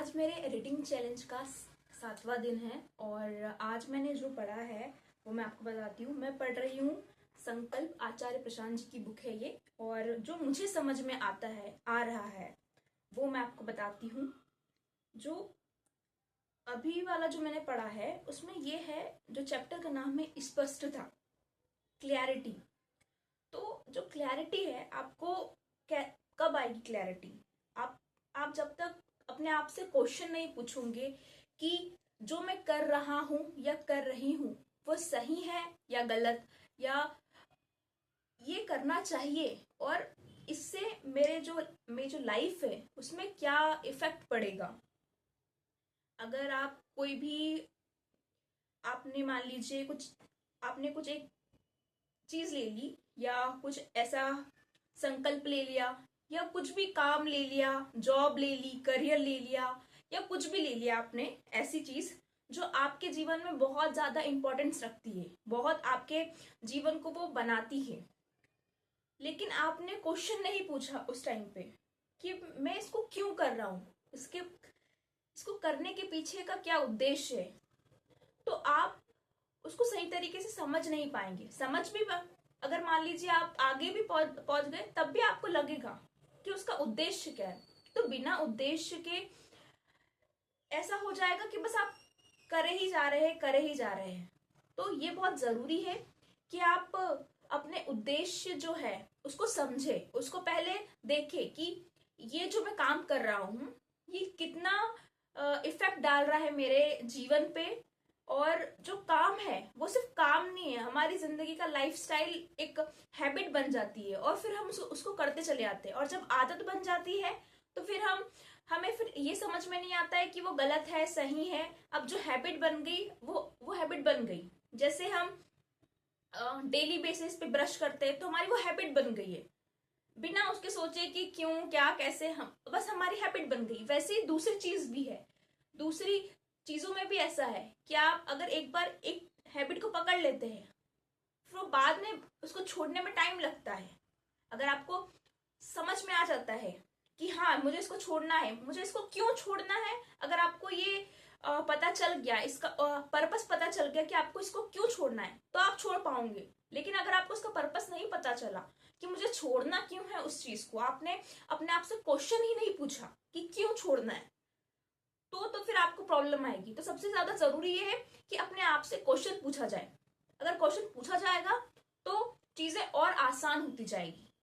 आज मेरे reading challenge का 7वां दिन है और आज मैंने जो पढ़ा है वो मैं आपको बताती हूँ। मैं पढ़ रही हूँ संकल्प, आचार्य प्रशांत जी की बुक है ये। और जो मुझे समझ में आ रहा है वो मैं आपको बताती हूँ। जो अभी वाला जो मैंने पढ़ा है उसमें ये है, जो चैप्टर का नाम है स्पष्टता, क्लैरिटी। तो जो क्लैरिटी है आपको कब आएगी क्लैरिटी? आप जब तक अपने आप से क्वेश्चन नहीं पूछोगे कि जो मैं कर रहा हूं या कर रही हूं वो सही है या गलत, या ये करना चाहिए और इससे मेरी जो लाइफ है उसमें क्या इफेक्ट पड़ेगा। अगर आप कोई भी, आपने मान लीजिए आपने कुछ एक चीज ले ली या कुछ ऐसा संकल्प ले लिया या कुछ भी काम ले लिया, जॉब ले ली, करियर ले लिया या कुछ भी ले लिया आपने, ऐसी चीज जो आपके जीवन में बहुत ज्यादा इंपॉर्टेंस रखती है, बहुत आपके जीवन को वो बनाती है, लेकिन आपने क्वेश्चन नहीं पूछा उस टाइम पे कि मैं इसको क्यों कर रहा हूं, इसको करने के पीछे का क्या उद्देश्य है, तो आप उसको सही तरीके से समझ नहीं पाएंगे। अगर मान लीजिए आप आगे भी पहुंच गए तब भी आपको लगेगा कि उसका उद्देश्य क्या है। तो बिना उद्देश्य के ऐसा हो जाएगा कि बस आप करे ही जा रहे हैं। तो ये बहुत जरूरी है कि आप अपने उद्देश्य जो है उसको समझे, उसको पहले देखे कि ये जो मैं काम कर रहा हूं ये कितना इफेक्ट डाल रहा है मेरे जीवन पे। और जो काम है वो सिर्फ काम नहीं है, हमारी जिंदगी का लाइफस्टाइल एक हैबिट बन जाती है और फिर हम उसको करते चले आते हैं। और जब आदत बन जाती है तो फिर हमें फिर ये समझ में नहीं आता है कि वो गलत है सही है। अब जो हैबिट बन गई वो हैबिट बन गई। जैसे हम डेली बेसिस पे ब्रश करते हैं तो हमारी वो हैबिट बन गई है, बिना उसके सोचे कि क्यों क्या कैसे, हम बस हमारी हैबिट बन गई। वैसे ही दूसरी चीज भी है, दूसरी चीजों में भी ऐसा है कि आप अगर एक बार एक हैबिट को पकड़ लेते हैं फिर वो बाद में उसको छोड़ने में टाइम लगता है। अगर आपको समझ में आ जाता है कि हाँ मुझे इसको छोड़ना है, मुझे इसको क्यों छोड़ना है, अगर आपको ये पता चल गया, इसका पर्पस पता चल गया कि आपको इसको क्यों छोड़ना है, तो आप छोड़ पाओगे। लेकिन अगर आपको उसका पर्पस नहीं पता चला कि मुझे छोड़ना क्यों है उस चीज को, आपने अपने आप से क्वेश्चन ही नहीं पूछा कि क्यों छोड़ना है, तो फिर आपको प्रॉब्लम आएगी। तो सबसे ज्यादा जरूरी ये है कि अपने आप से क्वेश्चन पूछा जाए। अगर क्वेश्चन पूछा जाएगा तो चीजें और आसान होती जाएगी।